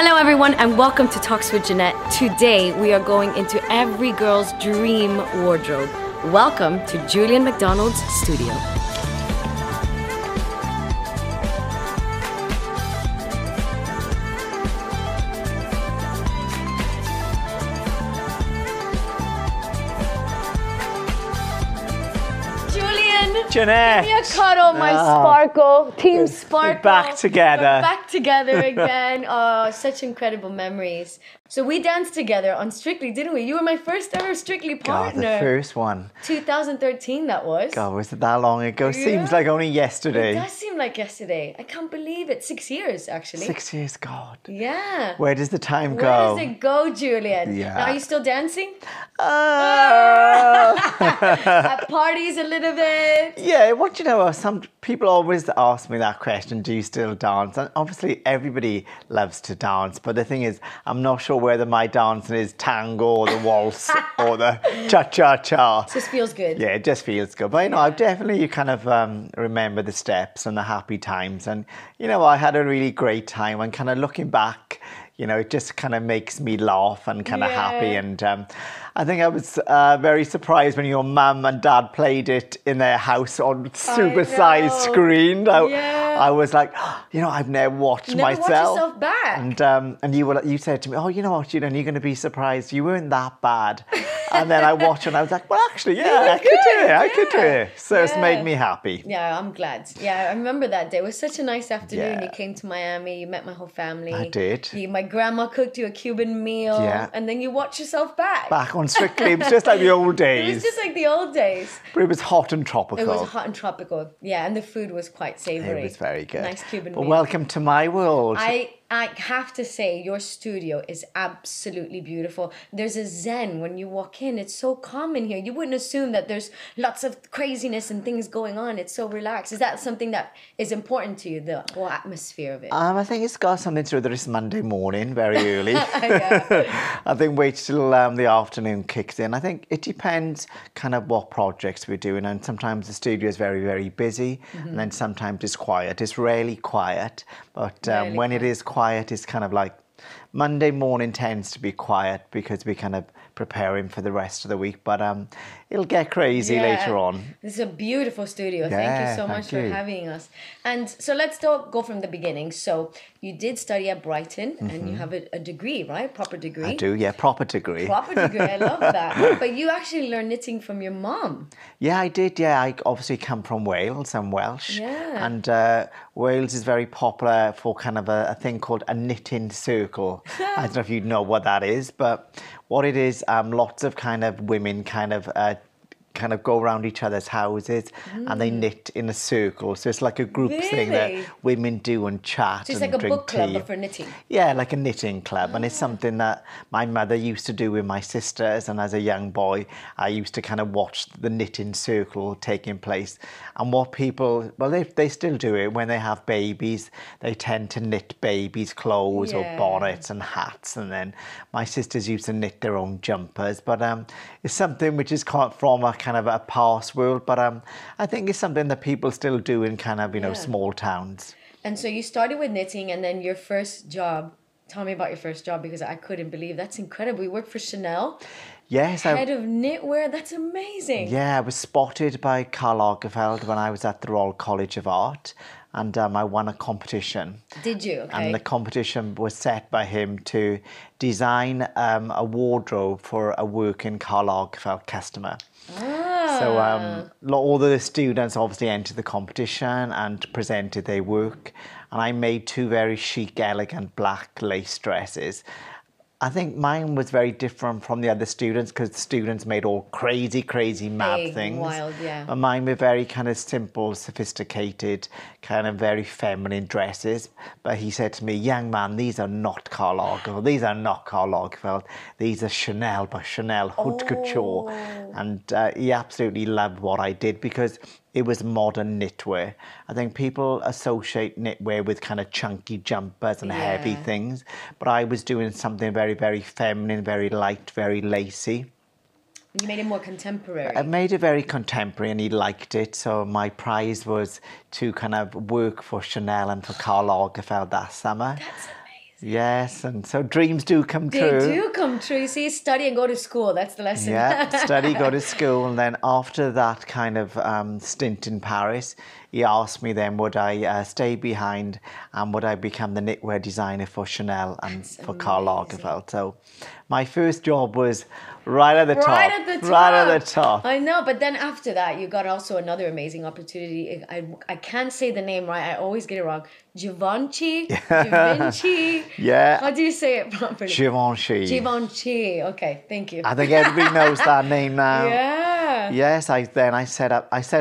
Hello everyone and welcome to Talks with Janette. Today we are going into every girl's dream wardrobe. Welcome to Julien MacDonald's studio. Janette! Give me a cuddle, my sparkle. Team Sparkle. We're back together. We're back together again. Oh, such incredible memories. So we danced together on Strictly, didn't we? You were my first ever Strictly partner. God, the first one. 2013 that was. God, was it that long ago? Yeah. Seems like only yesterday. It does seem like yesterday. I can't believe it. 6 years, actually. 6 years, God. Yeah. Where does the time Where go? does it go, Julien? Yeah. Now, are you still dancing? At parties a little bit? Yeah, what you know, some people always ask me that question, do you still dance? And obviously everybody loves to dance, but the thing is, I'm not sure whether my dancing is tango or the waltz or the cha-cha-cha. It just feels good. Yeah, it just feels good. But, you know, I've definitely kind of remember the steps and the happy times. And, you know, I had a really great time. And kind of looking back, you know, it just kind of makes me laugh and kind of happy. And I think I was very surprised when your mum and dad played it in their house on super-sized screen. I was like, oh, you know, I've never watched myself. Never watched yourself back. And you said to me, oh, you know what, Julian, you're going to be surprised. You weren't that bad. And then I watched it and I was like, well, actually, yeah, I could do it. I could do it. So it's made me happy. Yeah, I'm glad. Yeah, I remember that day. It was such a nice afternoon. You came to Miami. You met my whole family. I did. My grandma cooked you a Cuban meal. Yeah. And then you watched yourself back. Back on Strictly. It was just like the old days. It was just like the old days. But it was hot and tropical. It was hot and tropical. Yeah, and the food was quite savoury. It was very good. Nice Cuban meal. Well, welcome to my world. I have to say, your studio is absolutely beautiful. There's a zen when you walk in. It's so calm in here. You wouldn't assume that there's lots of craziness and things going on. It's so relaxed. Is that something that is important to you, the whole atmosphere of it? I think it's got something to do with this Monday morning, very early. I think wait till the afternoon kicks in. I think it depends kind of what projects we're doing. And sometimes the studio is very, very busy. And then sometimes it's quiet. It's rarely quiet. But when it is quiet, it's kind of like Monday morning tends to be quiet because we're kind of preparing for the rest of the week. But it'll get crazy later on. This is a beautiful studio. Thank you so much for having us. And so let's go from the beginning. So you did study at Brighton and you have a degree, right? Proper degree. I do, yeah, proper degree. Proper degree, I love that. But you actually learned knitting from your mom. Yeah, I did, yeah. I obviously come from Wales. I'm Welsh. Yeah. And Wales is very popular for kind of a thing called a knitting circle. I don't know if you know what that is, but what it is, lots of kind of women kind of go around each other's houses and they knit in a circle. So it's like a group thing that women do and chat so it's and like drink a book club, tea. but for knitting. Yeah, like a knitting club. And it's something that my mother used to do with my sisters. And as a young boy, I used to kind of watch the knitting circle taking place. And what people, well, they still do it when they have babies. They tend to knit babies' clothes or bonnets and hats. And then my sisters used to knit their own jumpers. But it's something which is from a kind of a past world, but I think it's something that people still do in kind of, you know, small towns. And so you started with knitting and then your first job, tell me about your first job because I couldn't believe, that's incredible. You worked for Chanel? Yes. Head of knitwear, that's amazing. Yeah, I was spotted by Karl Lagerfeld when I was at the Royal College of Art. And I won a competition. Did you? Okay. And the competition was set by him to design a wardrobe for a working Karl Lagerfeld customer. So all the students obviously entered the competition and presented their work. And I made two very chic, elegant black lace dresses. I think mine was very different from the other students because the students made all crazy, mad things. Wild, yeah. But mine were very kind of simple, sophisticated, kind of very feminine dresses. But he said to me, young man, these are not Karl Lagerfeld. These are not Karl Lagerfeld. These are Chanel by Chanel Haute Couture. And he absolutely loved what I did because it was modern knitwear. I think people associate knitwear with kind of chunky jumpers and heavy things, but I was doing something very, very feminine, very light, very lacy. You made it more contemporary. I made it very contemporary and he liked it. So my prize was to kind of work for Chanel and for Karl Lagerfeld that summer. That's Yes, and so dreams do come They true. They do come true. You see, study and go to school. That's the lesson. Yeah, study, go to school. And then after that kind of stint in Paris, he asked me then would I stay behind and would I become the knitwear designer for Chanel and for Karl Lagerfeld. So my first job was right at the top. Right at the top. Right at the top. I know, but then after that, you got also another amazing opportunity. I can't say the name right. I always get it wrong. Givenchy? Givenchy? Yeah. How do you say it properly? Givenchy. Givenchy. Okay, thank you. I think everybody knows that name now. Yeah. Yes, I set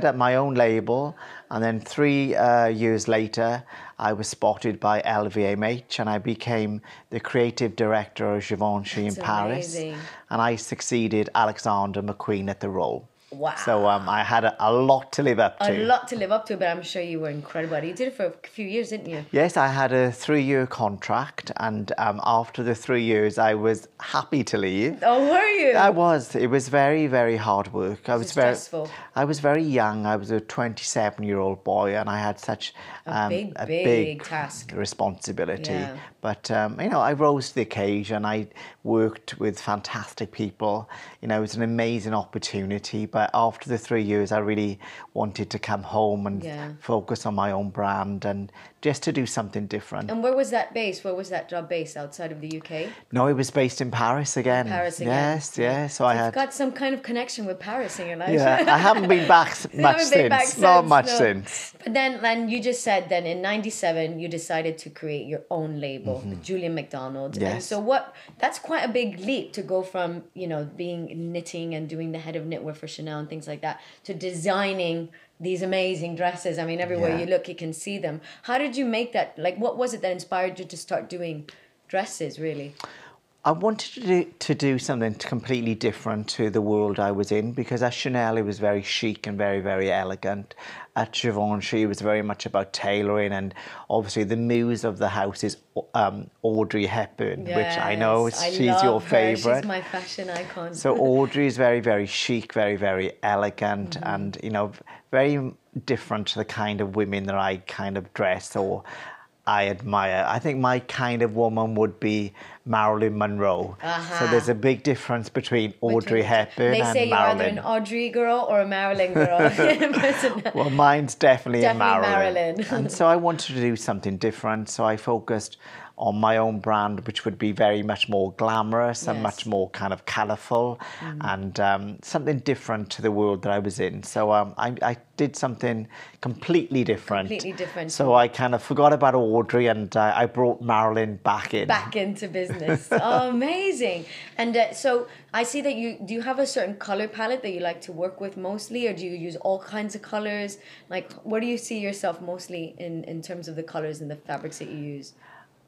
up my own label, and then 3 years later, I was spotted by LVMH, and I became the creative director of Givenchy in Paris. Amazing. And I succeeded Alexander McQueen at the role. Wow. So I had a lot to live up to. A lot to live up to, but I'm sure you were incredible. You did it for a few years, didn't you? Yes, I had a 3-year contract, and after the 3 years, I was happy to leave. Oh, were you? I was. It was very, very hard work. Was it stressful? I was very young. I was a 27-year-old boy, and I had such a big task, responsibility. Yeah. But I rose to the occasion. I worked with fantastic people. It was an amazing opportunity. But after the 3 years, I really wanted to come home and focus on my own brand and just to do something different. And where was that based? Where was that job based? Outside of the UK? No, it was based in Paris again. Paris again. Yes, yes. So I had got some kind of connection with Paris in your life. Yeah, I haven't been back much since. Not much since. But then you just said then in '97 you decided to create your own label, Julien MacDonald. Yes. And so that's quite a big leap to go from, being knitting and doing the head of knitwear for Chanel and things like that to designing these amazing dresses. I mean, everywhere you look, you can see them. How did you make that? Like, what was it that inspired you to start doing dresses, really? I wanted to do something completely different to the world I was in, because at Chanel it was very chic and very, very elegant. At Givenchy it was very much about tailoring, and obviously the muse of the house is Audrey Hepburn, which I know she's your favourite. She's my fashion icon. So Audrey is very, very chic, very, very elegant, and very different to the kind of women that I kind of dress or I admire. I think my kind of woman would be Marilyn Monroe. So there's a big difference between Audrey Hepburn and Marilyn. They say you're either an Audrey girl or a Marilyn girl. Well, mine's definitely a Marilyn. And so I wanted to do something different. So I focused on my own brand, which would be very much more glamorous and much more kind of colourful and something different to the world that I was in. So I did something completely different. Completely different. So I kind of forgot about Audrey and I brought Marilyn back in. Back into business. Oh, amazing. And so I see that do you have a certain colour palette that you like to work with mostly, or do you use all kinds of colours? Like, where do you see yourself mostly in terms of the colours and the fabrics that you use?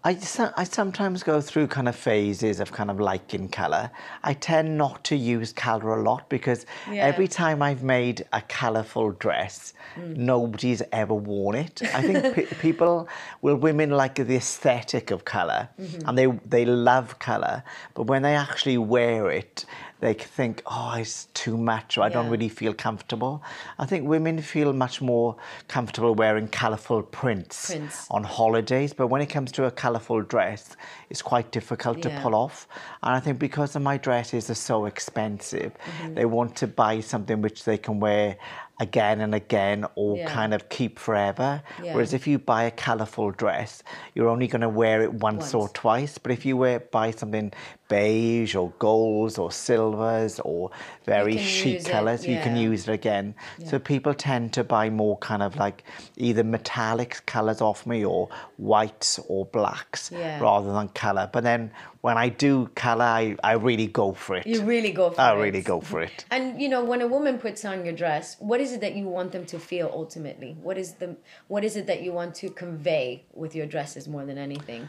I sometimes go through kind of phases of kind of liking colour. I tend not to use colour a lot because every time I've made a colourful dress, nobody's ever worn it. I think women like the aesthetic of colour and they love colour, but when they actually wear it, they think, oh, it's too much, or I don't really feel comfortable. I think women feel much more comfortable wearing colourful prints on holidays, but when it comes to a colourful dress, it's quite difficult to pull off. And I think because my dresses are so expensive, they want to buy something which they can wear again and again or kind of keep forever. Whereas if you buy a colourful dress, you're only going to wear it once or twice. But if you buy something beige or golds or silvers or very chic colours, you can use it again. So people tend to buy more kind of like either metallic colours off me or whites or blacks rather than colour. But then when I do colour, I really go for it. You really go for it. I really go for it. And when a woman puts on your dress, what is it that you want them to feel ultimately? What is it that you want to convey with your dresses more than anything?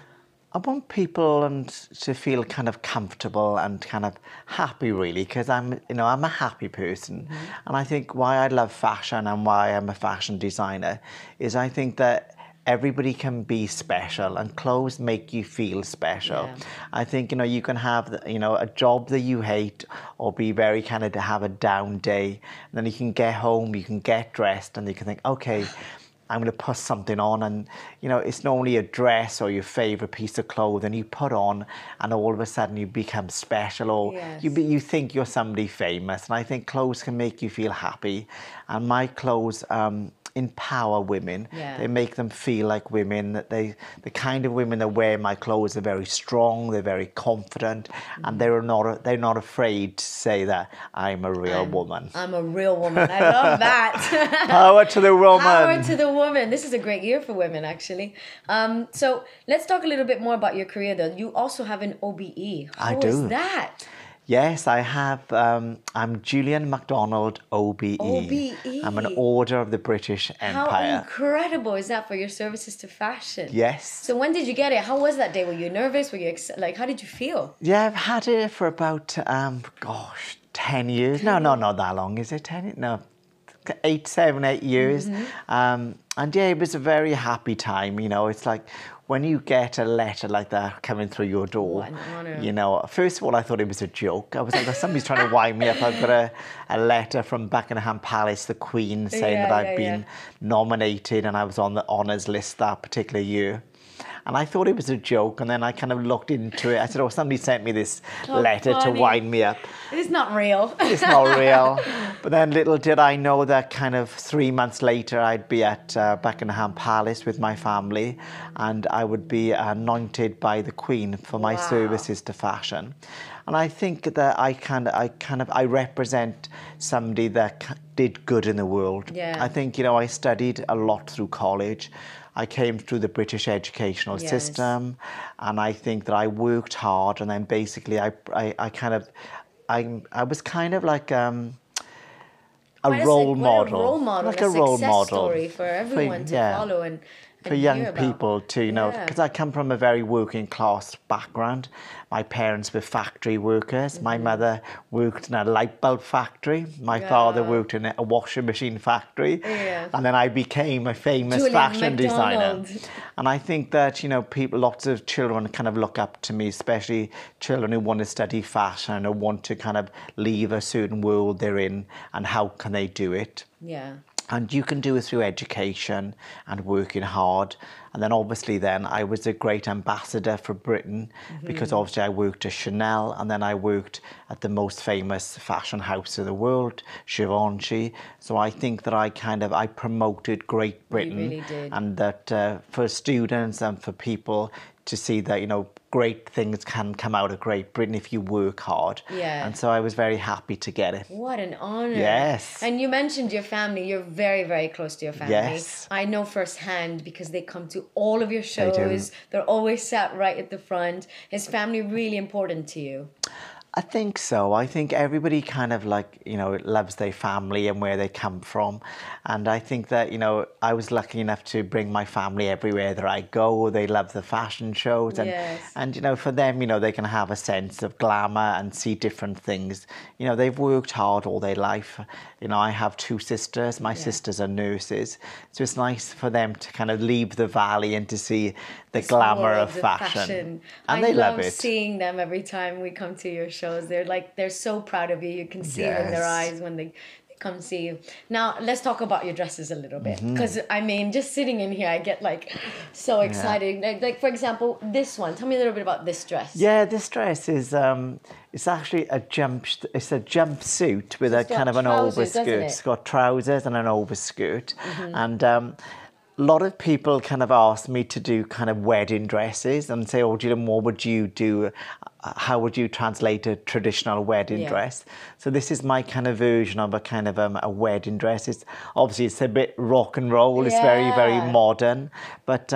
I want people to feel kind of comfortable and kind of happy, really, because I'm a happy person. And I think why I love fashion and why I'm a fashion designer is I think that everybody can be special and clothes make you feel special. I think, you can have, a job that you hate or be very kind of to have a down day. And then you can get home, you can get dressed and you can think, okay, I'm going to put something on, and you know, it's normally a dress or your favorite piece of clothing you put on, and all of a sudden you become special, or you think you're somebody famous. And I think clothes can make you feel happy, and my clothes empower women. They make them feel like women. That the kind of women that wear my clothes are very strong, they're very confident, and they're not afraid to say that I'm a real woman. I'm a real woman. I love that. Power to the woman. Power to the woman. This is a great year for women, actually. So let's talk a little bit more about your career, though. You also have an OBE. How is that? Yes, I have. I'm Julien MacDonald, OBE. OBE. I'm an Order of the British Empire. How incredible is that for your services to fashion? Yes. So when did you get it? How was that day? Were you nervous? Were you like? How did you feel? Yeah, I've had it for about 10 years. No, not that long. Is it 10? No, 8 years. And yeah, it was a very happy time. You know, it's like, when you get a letter like that coming through your door, you know, first of all, I thought it was a joke. I was like, somebody's trying to wind me up. I've got a letter from Buckingham Palace, the Queen, saying that I've been nominated and I was on the honours list that particular year. And I thought it was a joke, and then I kind of looked into it. I said, oh, somebody sent me this letter to wind me up. It's not real. It's not real. But then little did I know that kind of 3 months later, I'd be at Buckingham Palace with my family, and I would be anointed by the Queen for my services to fashion. And I think that I represent somebody that did good in the world. I think, you know, I studied a lot through college. I came through the British educational system, and I think that I worked hard, and then basically I was kind of like a role model, like a role model, story for everyone to follow and for young people too, you know, because I come from a very working class background. My parents were factory workers. My mother worked in a light bulb factory. My father worked in a washing machine factory. And then I became a famous Julien fashion MacDonald. designer. And I think that, you know, lots of children kind of look up to me, especially children who want to study fashion or want to kind of leave a certain world they're in, and how can they do it? And you can do it through education and working hard. And then obviously then I was a great ambassador for Britain, because obviously I worked at Chanel, and then I worked at the most famous fashion house in the world, Givenchy. So I think that I promoted Great Britain. You really did. And that for students and for people to see that, you know, great things can come out of Great Britain if you work hard. And so I was very happy to get it. What an honor. Yes. And you mentioned your family. You're very, very close to your family. Yes. I know firsthand, because they come to all of your shows. They do. They're always sat right at the front. Is family really important to you? I think so. I think everybody kind of like, you know, loves their family and where they come from. And I think that, you know, I was lucky enough to bring my family everywhere that I go. They love the fashion shows. And you know, for them, you know, they can have a sense of glamour and see different things. You know, they've worked hard all their life. You know, I have 2 sisters. My sisters are nurses. So it's nice for them to kind of leave the valley and to see the glamour of fashion. And they love it. I love seeing them every time we come to your shows. They're so proud of you. You can see it in their eyes when they come see you. Now, let's talk about your dresses a little bit. Because, I mean, just sitting in here, I get, like, so excited. Like, for example, this one. Tell me a little bit about this dress. Yeah, this dress is... it's actually a jumpsuit with a kind of an overskirt. It's got trousers and an overskirt. And a lot of people kind of ask me to do kind of wedding dresses and say, oh, Julien, what would you do? How would you translate a traditional wedding dress? So this is my kind of version of a kind of a wedding dress. It's obviously it's a bit rock and roll. It's very, very modern. But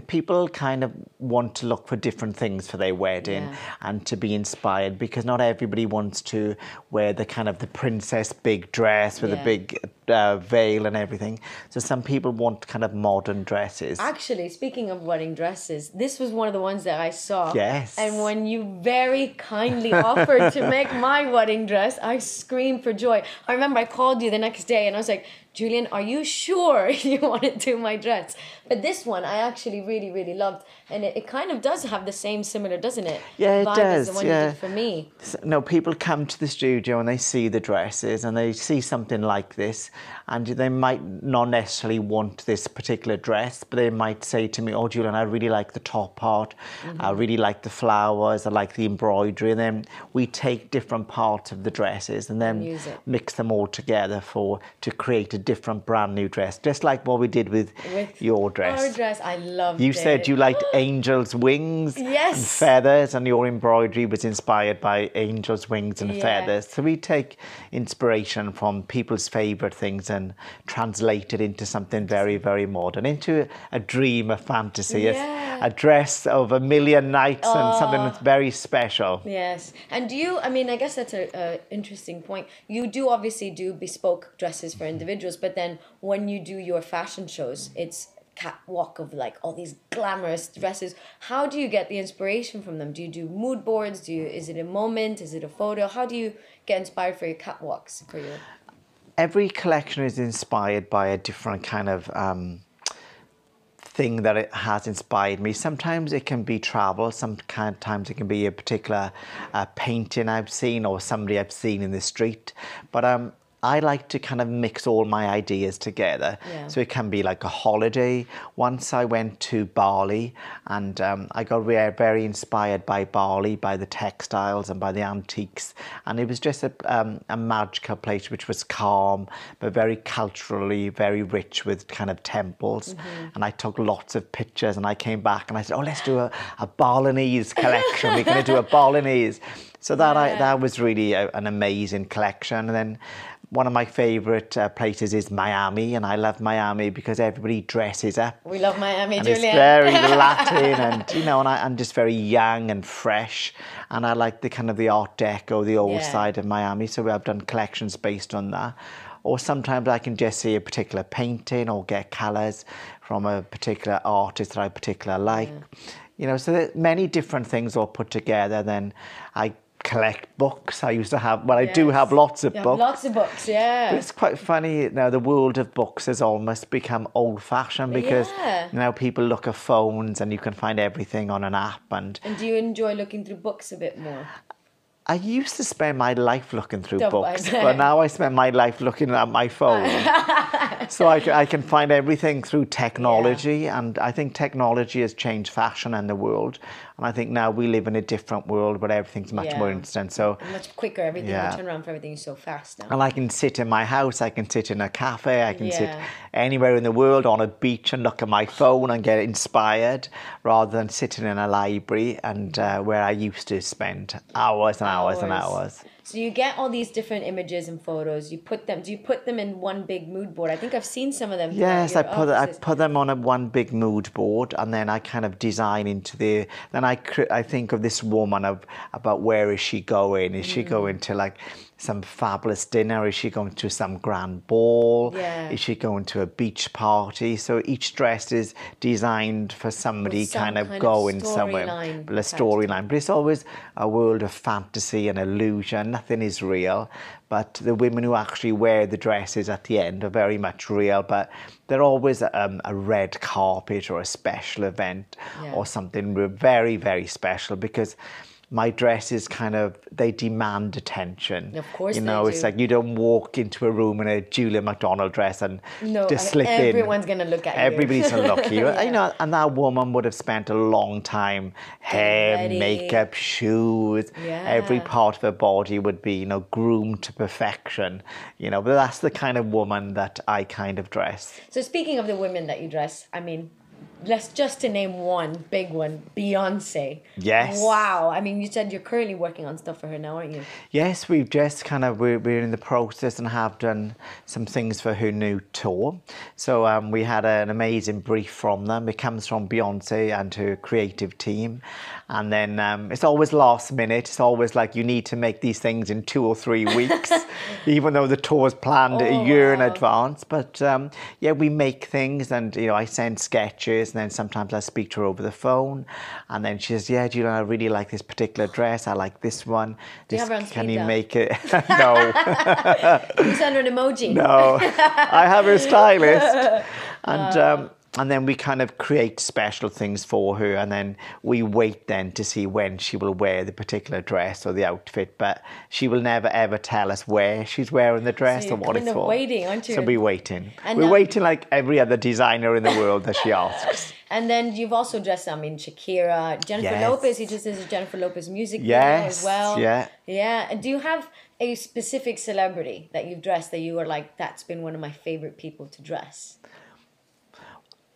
people kind of want to look for different things for their wedding and to be inspired, because not everybody wants to wear the kind of the princess big dress with a big veil and everything. So some people want kind of modern dresses. Actually, speaking of wedding dresses, this was one of the ones that I saw. Yes. And when you very kindly offered to make my wedding dress, I screamed for joy. I remember I called you the next day and I was like, Julien, are you sure you want to do my dress? But this one I actually really, really loved. And it kind of does have the same similar, doesn't it? Yeah, it vibe does. As the one you did for me. No, people come to the studio and they see the dresses and they see something like this, and they might not necessarily want this particular dress, but they might say to me, "Oh, Julien, I really like the top part. I really like the flowers. I like the embroidery." And then we take different parts of the dresses and then mix them all together to create a different, brand new dress, just like what we did with your dress. Our dress, I loved You it. said you liked angels' wings and feathers, and your embroidery was inspired by angels' wings and feathers. So we take inspiration from people's favourite things and translate it into something very, very modern, into a dream, a fantasy, a dress of a million nights and something that's very special. Yes. And do you, I mean, I guess that's an interesting point. You do obviously do bespoke dresses for individuals, but then when you do your fashion shows, it's catwalk of like all these glamorous dresses. How do you get the inspiration from them? Do you do mood boards? Is it a moment? Is it a photo? How do you get inspired for your catwalks? Every collection is inspired by a different kind of thing that it has inspired me. Sometimes it can be travel, sometimes it can be a particular painting I've seen or somebody I've seen in the street. But I like to kind of mix all my ideas together. So it can be like a holiday. Once I went to Bali and I got very inspired by Bali, by the textiles and by the antiques. And it was just a magical place which was calm, but very culturally, very rich with kind of temples. And I took lots of pictures and I came back and I said, oh, let's do a Balinese collection. We're going to do a Balinese. So that was really an amazing collection. And then one of my favourite places is Miami, and I love Miami because everybody dresses up. We love Miami, and Julien. It's very Latin, and and I'm just very young and fresh, and I like the kind of the Art Deco, the old side of Miami. So I've done collections based on that. Or sometimes I can just see a particular painting or get colours from a particular artist that I particularly like. So there's many different things all put together. Then I collect books. I used to have, I do have lots of books. Lots of books, But it's quite funny now, the world of books has almost become old-fashioned because now people look at phones and you can find everything on an app. And do you enjoy looking through books a bit more? I used to spend my life looking through books, but now I spend my life looking at my phone. So I can find everything through technology, and I think technology has changed fashion and the world. And I think now we live in a different world where everything's much more instant. So much quicker, everything, the turnaround for everything is so fast now. And I can sit in my house, I can sit in a cafe, I can sit anywhere in the world on a beach and look at my phone and get inspired, rather than sitting in a library and where I used to spend hours and hours and hours. So you get all these different images and photos. Do you put them in one big mood board? I think I've seen some of them. Yes, I put them on one big mood board, and then I kind of design into the. Then I think of this woman about where is she going? Is she going to like some fabulous dinner? Is she going to some grand ball? Is she going to a beach party? So each dress is designed for somebody kind of going somewhere. A storyline. But it's always a world of fantasy and illusion. Nothing is real. But the women who actually wear the dresses at the end are very much real. But they're always a red carpet or a special event or something very, very special, because my dresses they demand attention. Of course, it's like you don't walk into a room in a Julien MacDonald dress and just slip in. Everyone's going to look at you. Everybody's going to look at you. And that woman would have spent a long time, hair, makeup, shoes, every part of her body would be, groomed to perfection. But that's the kind of woman that I kind of dress. So speaking of the women that you dress, I mean, just to name one big one, Beyonce. Yes. Wow. I mean, you said you're currently working on stuff for her now, aren't you? Yes, we've just we're in the process and have done some things for her new tour. So we had an amazing brief from them. It comes from Beyonce and her creative team. And then it's always last minute. It's always like you need to make these things in 2 or 3 weeks, even though the tour's planned a year in advance. But we make things, and I send sketches and then sometimes I speak to her over the phone, and then she says, yeah, Julian, I really like this particular dress. I like this one. Do you have her on Can you speed make it? No. You send her an emoji. No. I have her stylist. And then we kind of create special things for her, and then we wait then to see when she will wear the particular dress or the outfit. But she will never ever tell us where she's wearing the dress or what it's for. Waiting, aren't you? So we're waiting. We're waiting like every other designer in the world that she asks. And then you've also dressed, I mean, Shakira, Jennifer Lopez. You just did a Jennifer Lopez music video as well. Yeah. And do you have a specific celebrity that you've dressed that you were like, that's been one of my favorite people to dress?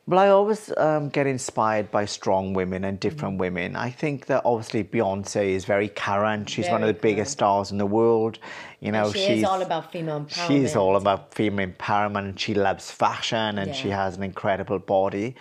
Well, I always get inspired by strong women and different women. I think that obviously Beyonce is very current. She's one of the biggest stars in the world. You know, she's all about female empowerment. She's all about female empowerment, and she loves fashion, and she has an incredible body.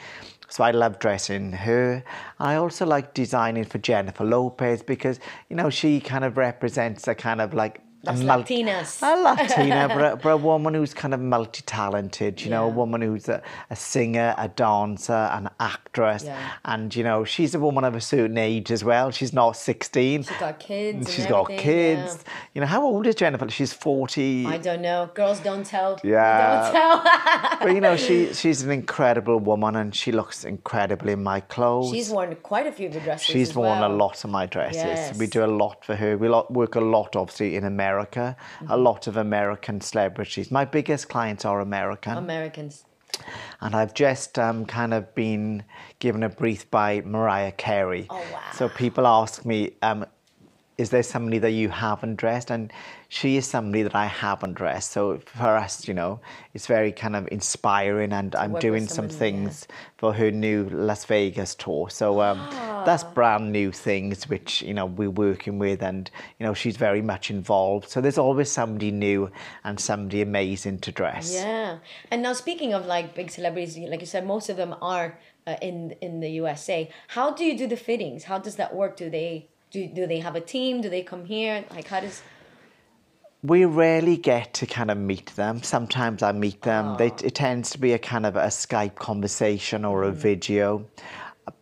So I love dressing her. I also like designing for Jennifer Lopez because, you know, she kind of represents a kind of like Latinas. A Latina, but a woman who's kind of multi-talented, you know, a woman who's a singer, a dancer, an actress. And, you know, she's a woman of a certain age as well. She's not 16. She's got kids. She's got kids. You know, how old is Jennifer? She's 40. I don't know. Girls don't tell. Yeah. Don't tell. But, you know, she's an incredible woman, and she looks incredible in my clothes. She's worn quite a few of the dresses. She's worn a lot of my dresses. We do a lot for her. We work a lot, obviously, in America. A lot of American celebrities. My biggest clients are Americans. And I've just kind of been given a brief by Mariah Carey. Oh, wow. So people ask me, is there somebody that you haven't dressed? And she is somebody that I haven't dressed. So for us, you know, it's very kind of inspiring, and I'm doing some things for her new Las Vegas tour. So that's brand new things which, you know, we're working with, and, you know, she's very much involved. So there's always somebody new and somebody amazing to dress. Yeah. And now speaking of like big celebrities, like you said, most of them are in the USA. How do you do the fittings? How does that work? Do they have a team? Do they come here? Like, how does... We rarely get to kind of meet them. Sometimes I meet them. It tends to be a kind of a Skype conversation or a video.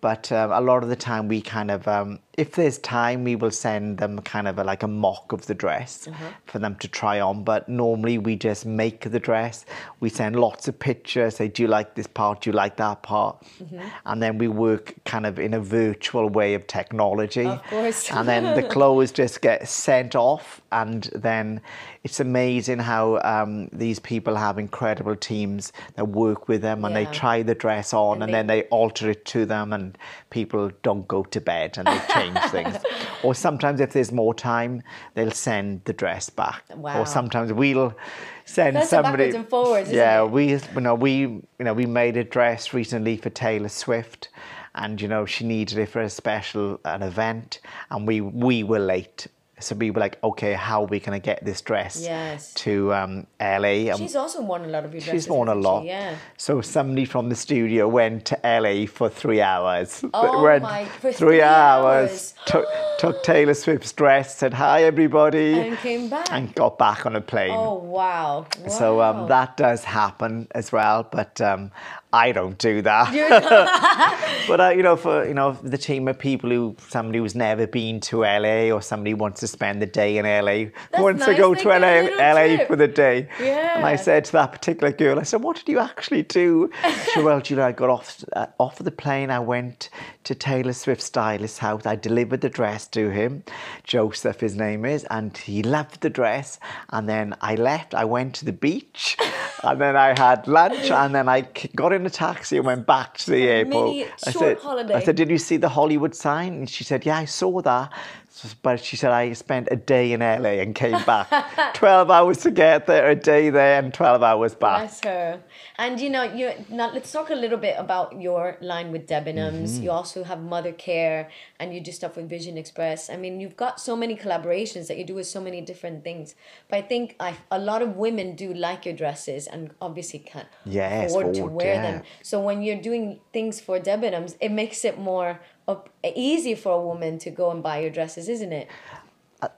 But a lot of the time we kind of, if there's time, we will send them kind of like a mock of the dress for them to try on. But normally we just make the dress. We send lots of pictures, say, do you like this part? Do you like that part? And then we work kind of in a virtual way of technology. Of course. And then the clothes just get sent off. And then it's amazing how these people have incredible teams that work with them, and they try the dress on, and then they alter it to them, and people don't go to bed and they change things. Or sometimes if there's more time, they'll send the dress back. Wow. Or sometimes we'll send That's somebody. Backwards and forwards, isn't it? We made a dress recently for Taylor Swift, and, you know, she needed it for an event, and we were late. So we were like, okay, how are we going to get this dress to LA? She's also worn a lot of your dresses. She's worn a lot. So somebody from the studio went to LA for 3 hours. For 3 hours. Took Taylor Swift's dress, said hi everybody. And came back. And got back on a plane. Oh, wow. So that does happen as well, but I don't do that. But, for the team of people somebody who's never been to LA, or somebody wants to spend the day in LA, wants to go to LA for the day. Yeah. And I said to that particular girl, I said, what did you actually do? She said, well, Julia, I got off of the plane. I went to Taylor Swift's stylist's house. I delivered the dress to him. Joseph, his name is, and he loved the dress. And then I left. I went to the beach, and then I had lunch, and then I got in a taxi and went back to the airport. Holiday. I said, did you see the Hollywood sign? And she said, yeah, I saw that. But she said, I spent a day in LA and came back. 12 hours to get there, a day there, and 12 hours back. Bless her. And, now let's talk a little bit about your line with Debenhams. You also have Mother Care, and you do stuff with Vision Express. I mean, you've got so many collaborations that you do with so many different things. But I think a lot of women do like your dresses, and obviously can't afford to wear them. So when you're doing things for Debenhams, it makes it more easy for a woman to go and buy your dresses, isn't it?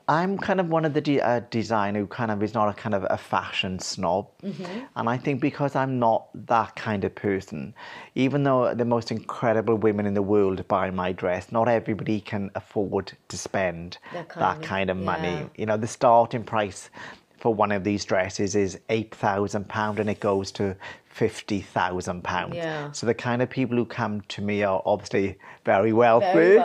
I'm kind of one of the designer who kind of is not a kind of a fashion snob. And I think because I'm not that kind of person, even though the most incredible women in the world buy my dress, not everybody can afford to spend that kind of money. You know, the starting price for one of these dresses is £8,000 and it goes to £50,000. So the kind of people who come to me are obviously very wealthy,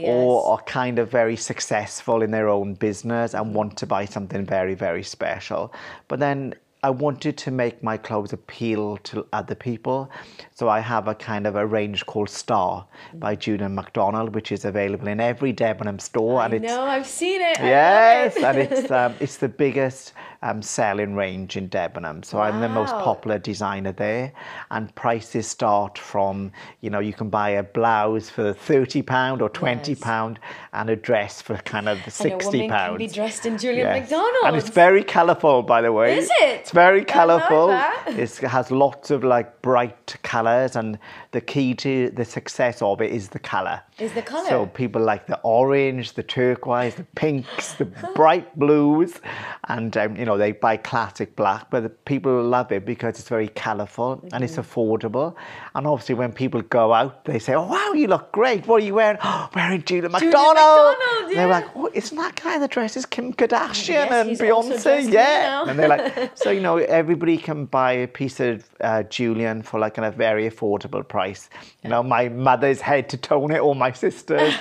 or are kind of very successful in their own business and want to buy something very, very special. But then I wanted to make my clothes appeal to other people. So I have a kind of a range called Star by Julien MacDonald, which is available in every Debenhams store. I know, I've seen it. Yes, and it's the biggest selling range in Debenhams. So I'm the most popular designer there. And prices start from, you know, you can buy a blouse for £30 or £20 and a dress for kind of £60. And a woman can be dressed in Julien MacDonald. And it's very colourful, by the way. Is it? It's very colourful. It has lots of like bright colours, and the key to the success of it is the colour. Is the colour. So people like the orange, the turquoise, the pinks, the bright blues, and you know, they buy classic black, but the people love it because it's very colourful and it's affordable. And obviously when people go out, they say, "Oh wow, you look great. What are you wearing?" "Oh, wearing Julien MacDonald." They're like, "Oh, isn't that guy that dresses Kim Kardashian and Beyonce?" And they're like, so you know, everybody can buy a piece of Julien for like a very affordable price. You know, my mother's head to toe it, all my sisters,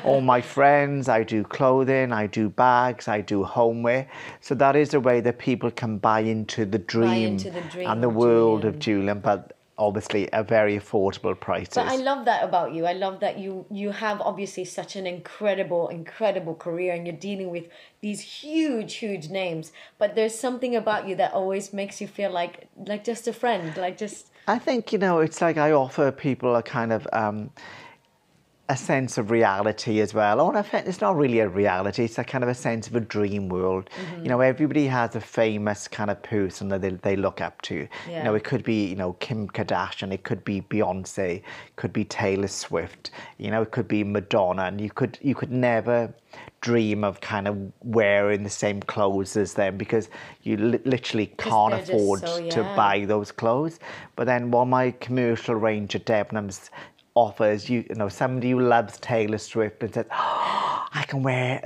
all my friends. I do clothing, I do bags, I do homeware. So that is a way that people can buy into the dream, and the world of Julien, but obviously a very affordable price. But I love that about you. I love that you have obviously such an incredible career, and you're dealing with these huge names. But there's something about you that always makes you feel like just a friend, like just. I think, you know, it's like I offer people a kind of a sense of reality as well. Or it's not really a reality, it's a kind of a sense of a dream world. You know, everybody has a famous kind of person that they look up to. You know, it could be, you know, Kim Kardashian, it could be Beyonce, it could be Taylor Swift, you know, it could be Madonna, and you could never dream of kind of wearing the same clothes as them because you literally can't afford to buy those clothes. But then what my commercial range at Debenhams offers, you know, somebody who loves Taylor Swift and says, "Oh, I can wear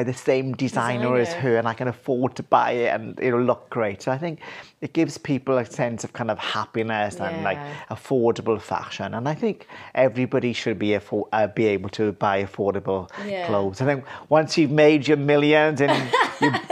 the same designer as her and I can afford to buy it and it'll look great." So I think it gives people a sense of kind of happiness and like affordable fashion. And I think everybody should be able to buy affordable clothes. I think once you've made your millions in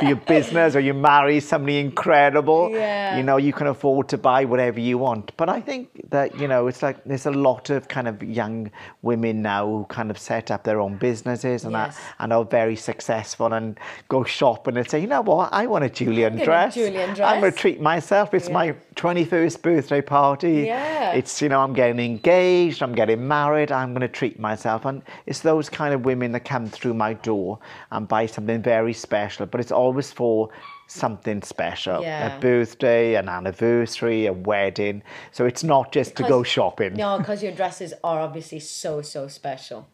your business, or you marry somebody incredible, you know, you can afford to buy whatever you want. But I think that, you know, it's like there's a lot of kind of young women now who kind of set up their own businesses and are very successful and go shopping and say, "You know what, I want a Julien dress. I'm going to treat myself. It's my 21st birthday party. It's, you know, I'm getting engaged, I'm getting married, I'm going to treat myself." And it's those kind of women that come through my door and buy something very special, but it's always for something special, a birthday, an anniversary, a wedding. So it's not just to go shopping. No, because your dresses are obviously so special.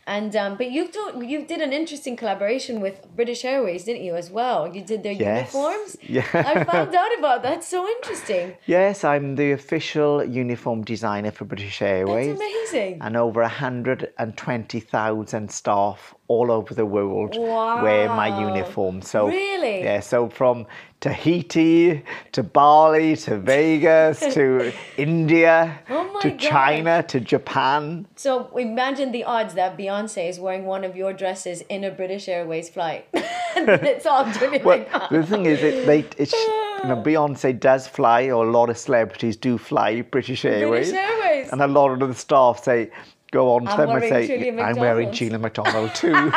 And but you did an interesting collaboration with British Airways, didn't you, as well? You did their uniforms. I found out about that. So interesting. Yes, I'm the official uniform designer for British Airways. That's amazing. And over 120,000 staff all over the world wear my uniform. So really? Yeah, so from Tahiti to Bali to Vegas to India to China to Japan. So imagine the odds that Beyonce is wearing one of your dresses in a British Airways flight. It's all Julien MacDonald. The thing is, you know, Beyonce does fly, or a lot of celebrities do fly British Airways. And a lot of the staff go on to them and say, "I'm wearing Julien MacDonald too."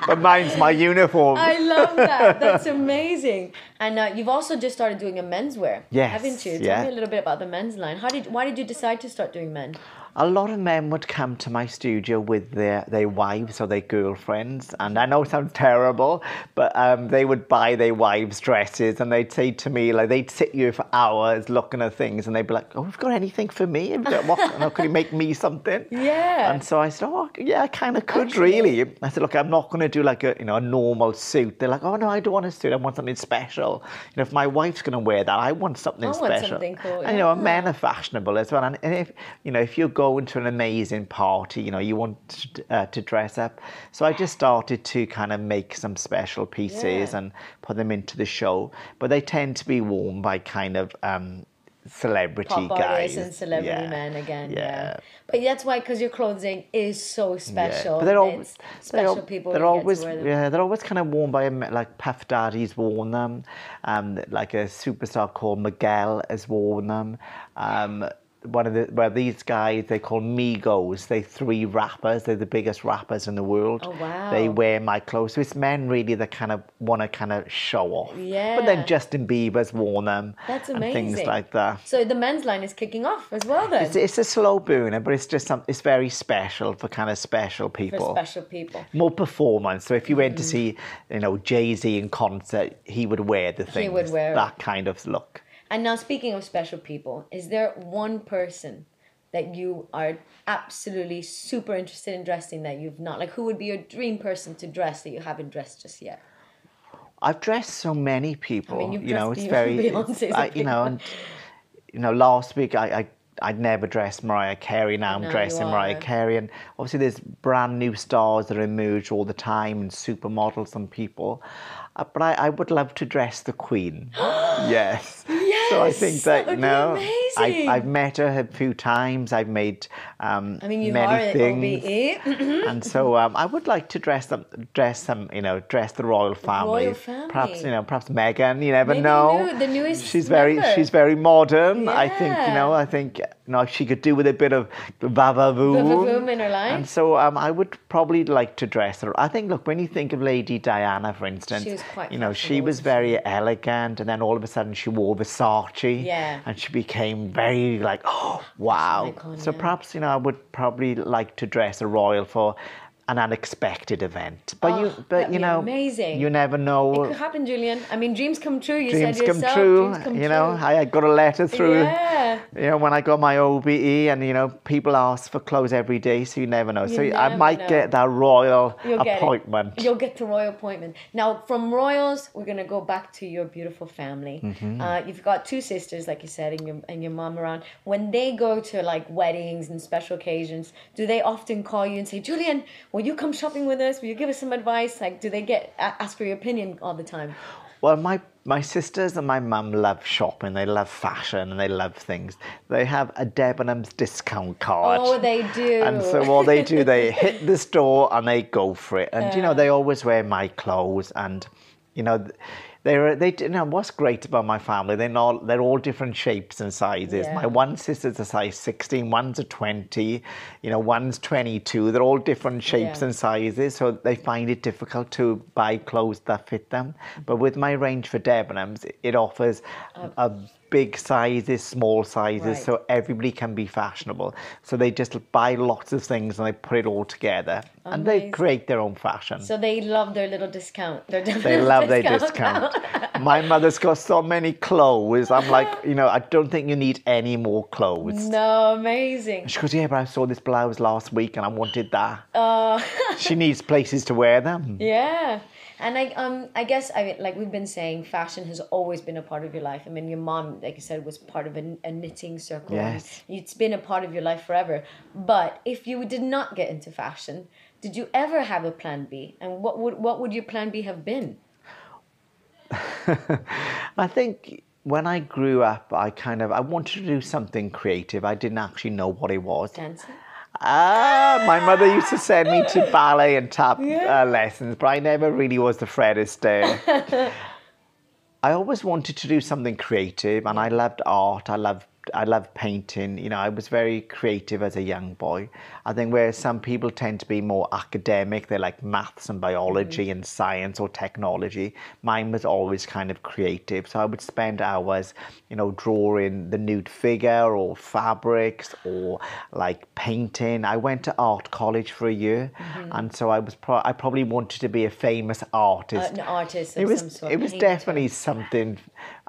But mine's my uniform. I love that. That's amazing. And you've also just started doing a menswear, haven't you? Tell me a little bit about the men's line. Why did you decide to start doing men? A lot of men would come to my studio with their wives or their girlfriends, and I know it sounds terrible, but they would buy their wives' dresses, and they'd say to me, like, they'd sit here for hours looking at things, and they'd be like, "Oh, have you got anything for me? Can you make me something?" Yeah. And so I said, oh, yeah, I kind of could really. I said, look, I'm not going to do like a normal suit. They're like, oh, no, I don't want a suit. I want something special. If my wife's going to wear that, I want something special. I want something cool, yeah. And, men are fashionable as well. And if you're going to an amazing party, you want to dress up. So I just started to kind of make some special pieces and put them into the show. But they tend to be worn by kind of celebrity pop guys artists and celebrity men again. Yeah. But that's why, because your clothing is so special. But they're always special people. They're always they're always kind of worn by like Puff Daddy's worn them. Like a superstar called Miguel has worn them. These guys, they call Migos. They're 3 rappers. They're the biggest rappers in the world. Oh, wow. They wear my clothes. So it's men really that kind of want to kind of show off. Yeah. But then Justin Bieber's worn them. That's amazing. And things like that. So the men's line is kicking off as well then? It's a slow burner, but it's just it's very special for kind of special people. For special people. More performance. So if you went to see, Jay-Z in concert, he would wear the things. He would wear that kind of look. And now, speaking of special people, is there one person that you are absolutely super interested in dressing that you've not? Like, who would be your dream person to dress that you haven't dressed just yet? I've dressed so many people. I mean, it's very Beyonce. Last week I'd never dressed Mariah Carey. Now I'm dressing Mariah Carey, and obviously there's brand new stars that emerge all the time, and supermodels and people. But I would love to dress the Queen. Yes. So I think that I've met her a few times. I've made you many things, OBE. and so I would like to dress the royal family. Royal family. Perhaps Meghan. You never know. The newest. She's very modern. Yeah. I think she could do with a bit of va-va-voom in her life. And so I would probably like to dress her. I think, look, when you think of Lady Diana, for instance, she was quite she was very elegant, and then all of a sudden she wore Versace, and she became very like, oh wow. Icon, so perhaps I would probably like to dress a royal for an unexpected event, but amazing. You never know. It could happen, Julien. I mean, dreams come true. You dreams said yourself. Come true. Dreams come true. I got a letter through. Yeah. When I got my OBE, and people ask for clothes every day, so you never know. I might get that royal appointment. You'll get the royal appointment. Now, from royals, we're gonna go back to your beautiful family. Mm-hmm. You've got 2 sisters, like you said, and your mom around. When they go to like weddings and special occasions, do they often call you and say, Julien, will you come shopping with us? Will you give us some advice? Like, do they ask for your opinion all the time? Well, my sisters and my mum love shopping. They love fashion and they love things. They have a Debenhams discount card. Oh, they do. And so what they do, they hit the store and they go for it. And they always wear my clothes. And what's great about my family, they're all different shapes and sizes. Yeah. My one sister's a size 16, one's a 20, one's 22. They're all different shapes and sizes, so they find it difficult to buy clothes that fit them. But with my range for Debenhams, it offers a big sizes, small sizes, so everybody can be fashionable. So they just buy lots of things and they put it all together. Amazing. And they create their own fashion. So they love their little discount. They love their discount. My mother's got so many clothes. I'm like, I don't think you need any more clothes. No, amazing. She goes, yeah, but I saw this blouse last week and I wanted that. She needs places to wear them. Yeah. And I guess, like we've been saying, fashion has always been a part of your life. I mean, your mom, like you said, was part of a knitting circle. Yes. It's been a part of your life forever. But if you did not get into fashion, did you ever have a plan B? And what would your plan B have been? I think when I grew up, I wanted to do something creative. I didn't actually know what it was. Dancing? My mother used to send me to ballet and tap lessons, but I never really was the Fred Astaire. I always wanted to do something creative, and I loved art. I loved painting. I was very creative as a young boy. I think where some people tend to be more academic, they like maths and biology and science or technology. Mine was always kind of creative. So I would spend hours, drawing the nude figure or fabrics or like painting. I went to art college for a year, and so I probably wanted to be a famous artist. An artist of some sort. It was definitely something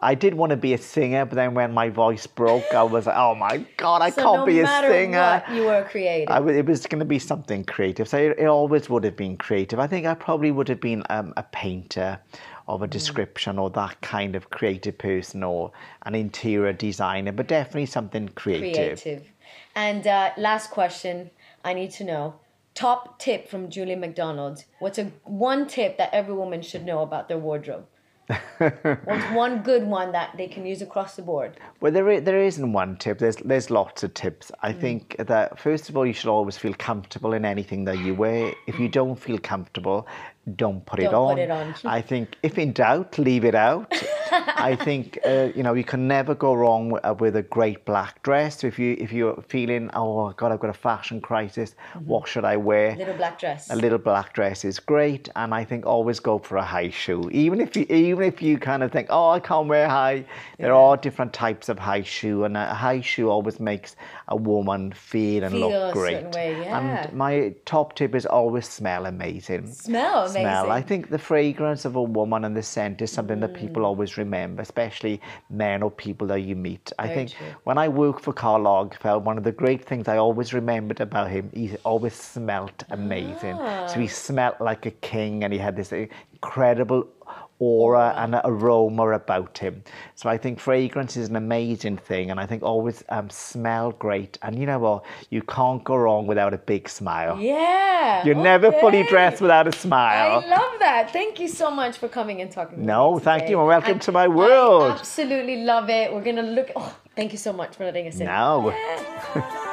I did want to be a singer, but then when my voice broke, I was like, oh my God, I can't be a singer. So no matter what, you were creative. It was going to be something creative. So it always would have been creative. I think I probably would have been a painter of a description, or that kind of creative person, or an interior designer, but definitely something creative. And last question, I need to know. Top tip from Julien MacDonald. What's one tip that every woman should know about their wardrobe? What's one good one that they can use across the board? Well, there isn't one tip. There's lots of tips. I think that, first of all, you should always feel comfortable in anything that you wear. If you don't feel comfortable, don't put it on. I think if in doubt, leave it out. I think you can never go wrong with a great black dress. If you're feeling, oh God, I've got a fashion crisis, what should I wear? A little black dress. A little black dress is great, and I think always go for a high shoe. Even if you kind of think, oh, I can't wear high, there are different types of high shoe, and a high shoe always makes a woman feel look great. A certain way, And my top tip is always smell amazing. Smell amazing. I think the fragrance of a woman and the scent is something that people always remember, especially men or people that you meet. I think when I worked for Karl Lagerfeld, one of the great things I always remembered about him, he always smelt amazing. So he smelt like a king, and he had this incredible aura and aroma about him. So I think fragrance is an amazing thing, and I think always smell great. And you know what? You can't go wrong without a big smile. Yeah. You're never fully dressed without a smile. I love that. Thank you so much for coming and talking to me. No, thank you, and welcome to my world. I absolutely love it. We're going to look... Oh, thank you so much for letting us in. No. Yeah.